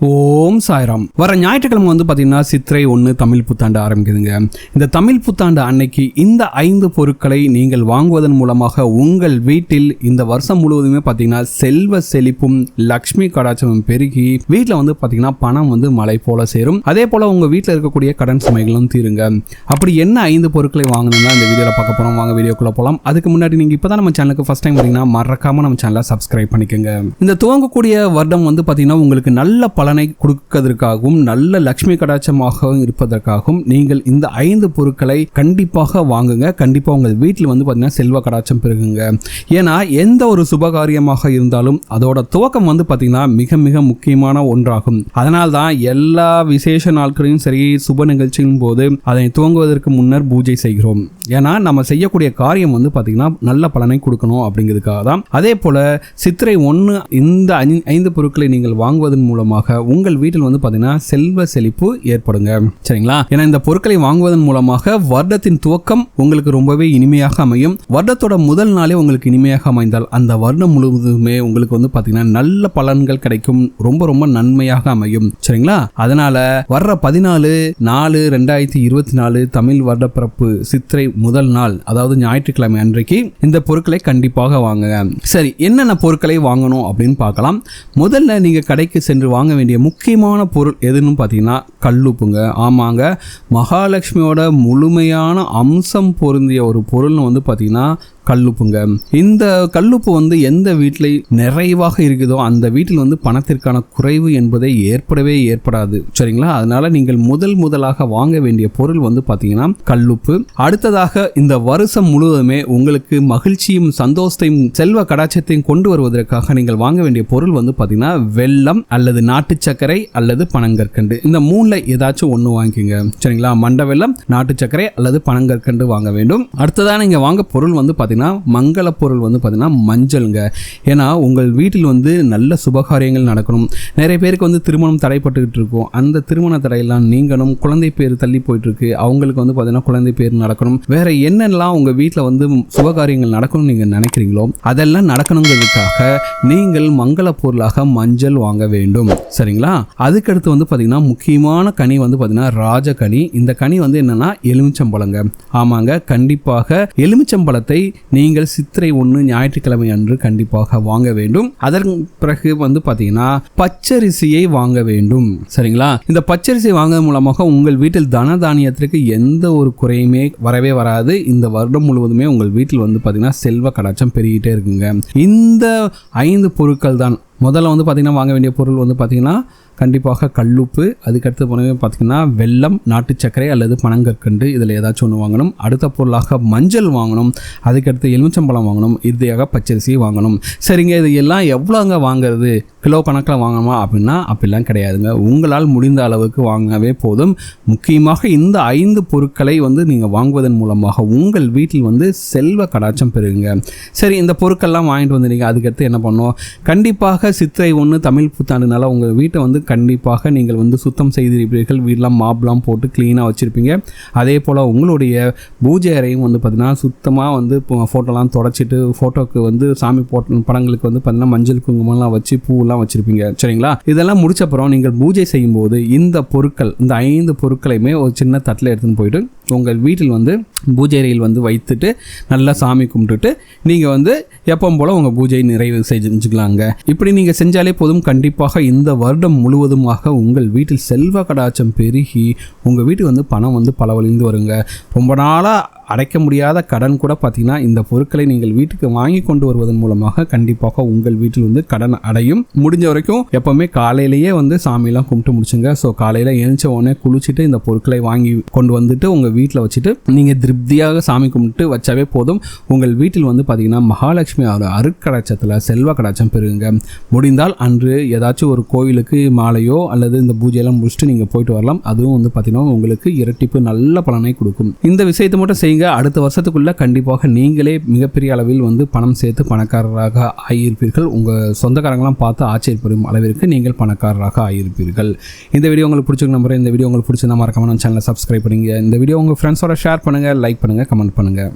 ஓம் சாய்ராம். வர ஞாயிற்றுக்கிழமை பார்த்தீங்கன்னா சித்திரை 1 தமிழ் புத்தாண்டு ஆரம்பிக்குதுங்க. இந்த தமிழ் புத்தாண்டு அன்னைக்கு இந்த 5 பொருட்களை நீங்கள் வாங்குவதன் மூலமாக உங்கள் வீட்டில் இந்த வருஷம் முழுவதுமே பார்த்தீங்கன்னா செல்வ செழிப்பும் லக்ஷ்மி கடாட்சமும் பெருகி வீட்டில் பார்த்தீங்கன்னா பணம் மழை போல சேரும். அதே போல உங்கள் வீட்டில் இருக்கக்கூடிய கடன் சுமைகளும் தீருங்க. அப்படி என்ன 5 பொருட்களை வாங்கணும்னா இந்த வீடியோவில் பார்க்க போகிறோம். வாங்க வீடியோக்குள்ள போகலாம். அதுக்கு முன்னாடி நீங்கள் இப்போ தான் நம்ம சேனலுக்கு ஃபர்ஸ்ட் டைம் வரீங்கன்னா மறக்காம நம்ம சேனலை சப்ஸ்கிரைப் பண்ணிக்கோங்க. இந்த துவங்கக்கூடிய வருடம் பார்த்தீங்கன்னா உங்களுக்கு நல்ல பலனை கொடுப்பதற்காகவும் நல்ல லட்சுமி கடாட்சமாகவும் இருப்பதற்காகவும் நீங்கள் இந்த 5 பொருட்களை கண்டிப்பாக வாங்குங்க. கண்டிப்பா உங்கள் வீட்டில் பார்த்தீங்கன்னா செல்வ கடாட்சம் பெருகுங்க. ஏன்னா எந்த ஒரு சுபகாரியமாக இருந்தாலும் அதோட துவக்கம் பார்த்தீங்கன்னா மிக மிக முக்கியமான ஒன்றாகும். அதனால் தான் எல்லா விசேஷ நாட்களையும் சரி சுப நிகழ்ச்சியின் போது அதனை துவங்குவதற்கு முன்னர் பூஜை செய்கிறோம். ஏன்னா நம்ம செய்யக்கூடிய காரியம் பார்த்தீங்கன்னா நல்ல பலனை கொடுக்கணும் அப்படிங்கிறதுக்காக தான். அதே போல சித்திரை 1 இந்த 5 பொருட்களை நீங்கள் வாங்குவதன் மூலமாக உங்கள் வீட்டில் பார்த்தீங்கன்னா செல்வ செழிப்பு ஏற்படுங்க. சரிங்களா? ஏன்னா இந்த பொருட்களை வாங்குவதன் மூலமாக வருடத்தின் துவக்கம் உங்களுக்கு ரொம்பவே இனிமையாக அமையும். வருடத்தோட முதல் நாளே உங்களுக்கு இனிமையாக அமைந்தால் அந்த வருடம் முழுவதுமே உங்களுக்கு பார்த்தீங்கன்னா நல்ல பலன்கள் கிடைக்கும். ரொம்ப ரொம்ப நன்மையாக அமையும். சரிங்களா? அதனால வர்ற 14/4/2024 தமிழ் வருட பிறப்பு சித்திரை முதல் நாள், அதாவது ஞாயிற்றுக்கிழமை அன்றைக்கு இந்த பொருட்களை கண்டிப்பாக வாங்குங்க. சரி, என்னென்ன பொருட்களை வாங்கணும் அப்படின்னு பார்க்கலாம். முதல்ல நீங்க கடைக்கு சென்று வாங்க வேண்டிய முக்கியமான பொருள் எதுன்னு பார்த்தீங்கன்னா கல்லுப்புங்க. ஆமாங்க, மகாலட்சுமியோட முழுமையான அம்சம் பொருந்திய ஒரு பொருள்னு பார்த்தீங்கன்னா கல்லுப்புங்க. இந்த கல்லுப்பு எந்த வீட்டில் நிறைவாக இருக்குதோ அந்த வீட்டில் பணத்திற்கான குறைவு என்பதை ஏற்படவே ஏற்படாது. சரிங்களா? அதனால நீங்கள் முதலாக வாங்க வேண்டிய பொருள் பார்த்தீங்கன்னா கல்லுப்பு. அடுத்ததாக இந்த வருஷம் முழுவதுமே உங்களுக்கு மகிழ்ச்சியும் சந்தோஷத்தையும் செல்வ கடாட்சத்தையும் கொண்டு வருவதற்காக நீங்கள் வாங்க வேண்டிய பொருள் பார்த்தீங்கன்னா வெல்லம் அல்லது நாட்டு சர்க்கரை அல்லது பனங்கற்கண்டு. இந்த 3ல ஏதாச்சும் ஒன்று வாங்கிக்கோங்க. சரிங்களா? மண்ட வெல்லம், நாட்டு சர்க்கரை அல்லது பனங்கற்கண்டு வாங்க வேண்டும். அடுத்ததாக நீங்க வாங்க பொருள் பார்த்தீங்கன்னா மங்கள பொருள் பார்த்தீங்கன்னா மஞ்சள்ங்க. ஏன்னா உங்கள் வீட்டில் நல்ல சுபகாரியங்கள் நடக்கணும். நிறைய பேருக்கு திருமணம் தடைப்பட்டுக்கிட்டு இருக்கும். அந்த திருமண தடையெல்லாம் நீங்கணும். குழந்தை பேர் தள்ளி போயிட்டு இருக்கு, அவங்களுக்கு பார்த்தீங்கன்னா குழந்தை பேர் நடக்கணும். வேற என்னெல்லாம் உங்க வீட்டில் சுபகாரியங்கள் நடக்கணும்னு நீங்க நினைக்கிறீங்களோ அதெல்லாம் நடக்கணுங்கிறதுக்காக நீங்கள் மங்கள பொருளாக மஞ்சள் வாங்க வேண்டும். சரிங்களா? அதுக்கடுத்து பார்த்தீங்கன்னா முக்கியமான கனி பார்த்தீங்கன்னா ராஜகனி. இந்த கனி என்னன்னா எலுமிச்சம்பழங்க. ஆமாங்க, கண்டிப்பாக எலுமிச்சம்பழத்தை நீங்கள் சித்திரை 1 ஞாயிற்றுக்கிழமை அன்று கண்டிப்பாக வாங்க வேண்டும். அதற்கு பிறகு பார்த்தீங்கன்னா பச்சரிசியை வாங்க வேண்டும். சரிங்களா? இந்த பச்சரிசி வாங்குவது மூலமாக உங்கள் வீட்டில் தனதானியத்திற்கு எந்த ஒரு குறையுமே வரவே வராது. இந்த வருடம் முழுவதுமே உங்கள் வீட்டில் பார்த்தீங்கன்னா செல்வ கடாட்சம் பெருகிட்டே இருக்குங்க. இந்த 5 பொருட்கள் தான். முதல்ல பார்த்தீங்கன்னா வாங்க வேண்டிய பொருள் பார்த்தீங்கன்னா கண்டிப்பாக கல்லுப்பு. அதுக்கடுத்து பார்த்தீங்கன்னா வெல்லம், நாட்டு சர்க்கரை அல்லது பனங்கற்கண்டு, இதில் ஏதாச்சும் ஒன்று வாங்கணும். அடுத்த பொருளாக மஞ்சள் வாங்கணும். அதுக்கடுத்து எலுமிச்சம்பழம் வாங்கணும். இறுதியாக பச்சரிசி வாங்கணும். சரிங்க, இது எல்லாம் எவ்வளோங்க வாங்குறது? கிலோ கணக்கில் வாங்கணுமா அப்படின்னா அப்படிலாம் கிடையாதுங்க. உங்களால் முடிந்த அளவுக்கு வாங்கவே போதும். முக்கியமாக இந்த 5 பொருட்களை நீங்கள் வாங்குவதன் மூலமாக உங்கள் வீட்டில் செல்வ கடாட்சம் பெறுங்க. சரி, இந்த பொருட்கள்லாம் வாங்கிட்டு வந்துட்டீங்க. அதுக்கடுத்து என்ன பண்ணணும்? கண்டிப்பாக சித்திரை 1 தமிழ் புத்தாண்டுனால உங்கள் வீட்டை கண்டிப்பாக நீங்கள் சுத்தம் செய்திருப்பீர்கள். வீடெல்லாம் மாப்லாம் போட்டு க்ளீனாக வச்சுருப்பீங்க. அதே போல் உங்களுடைய பூஜை அறையும் பார்த்தீங்கன்னா சுத்தமாக ஃபோட்டோலாம் தொடச்சிட்டு ஃபோட்டோக்கு சாமி படங்களுக்கு பார்த்தீங்கன்னா மஞ்சள் குங்குமம்லாம் வச்சு பூவெல்லாம் வச்சுருப்பீங்க. சரிங்களா? இதெல்லாம் முடிச்சப்பறம் நீங்கள் பூஜை செய்யும்போது இந்த பொருட்கள், இந்த 5 பொருட்களையுமே ஒரு சின்ன தட்டில் எடுத்துன்னு போயிட்டு உங்கள் வீட்டில் பூஜை அறையில் வைத்துட்டு நல்லா சாமி கும்பிட்டுட்டு நீங்கள் எப்பவும் போல் உங்கள் பூஜையை நிறைவு செஞ்சுக்கலாங்க. இப்படி நீங்கள் செஞ்சாலே போதும். கண்டிப்பாக இந்த வருடம் முழுவதுமாக உங்கள் வீட்டில் செல்வ கடாட்சம் பெருகி உங்கள் வீட்டுக்கு பணம் பலவழிந்து வருங்க. ரொம்ப நாளாக அடைக்க முடியாத கடன் கூட பார்த்தீங்கன்னா இந்த பொருட்களை நீங்கள் வீட்டுக்கு வாங்கி கொண்டு வருவதன் மூலமாக கண்டிப்பாக உங்கள் வீட்டில் கடன் அடையும். முடிஞ்ச வரைக்கும் எப்பவுமே காலையிலேயே சாமியெல்லாம் கும்பிட்டு முடிச்சுங்க. ஸோ காலையில் எழுந்த உடனே குளிச்சுட்டு இந்த பொருட்களை வாங்கி கொண்டு வந்துட்டு உங்கள் வீட்டில் வச்சுட்டு நீங்கள் திருப்தியாக சாமி கும்பிட்டு வச்சாவே போதும். உங்கள் வீட்டில் பார்த்தீங்கன்னா மகாலட்சுமி அருட்கடாட்சத்தில் செல்வ கடாட்சம் பெறுங்க. முடிந்தால் அன்று ஏதாச்சும் ஒரு கோவிலுக்கு மாலையோ அல்லது இந்த பூஜையெல்லாம் முடிச்சுட்டு நீங்கள் போயிட்டு வரலாம். அதுவும் பார்த்தீங்கன்னா உங்களுக்கு இரட்டிப்பு நல்ல பலனை கொடுக்கும். இந்த விஷயத்தை மட்டும் செய்யுங்க. அடுத்த வருஷத்துக்குள்ள கண்டிப்பாக நீங்களே மிகப்பெரிய அளவில் பணம் சேர்த்து பணக்காரராக ஆகியிருப்பீர்கள். உங்கள் சொந்தக்காரங்களாம் பார்த்து ஆச்சரியப்படும் அளவிற்கு நீங்கள் பணக்காரராக ஆகியிருப்பீர்கள். இந்த வீடியோ உங்களுக்கு பிடிச்சிருக்க நம்புறேன். இந்த வீடியோ உங்களுக்கு பிடிச்சிருந்தா மறக்காம நம்ம சேனலை சப்ஸ்கிரைப் பண்ணுங்க. இந்த வீடியோ உங்கள் ஃப்ரெண்ட்ஸோட ஷேர் பண்ணுங்கள், லைக் பண்ணுங்கள், கமெண்ட் பண்ணுங்கள்.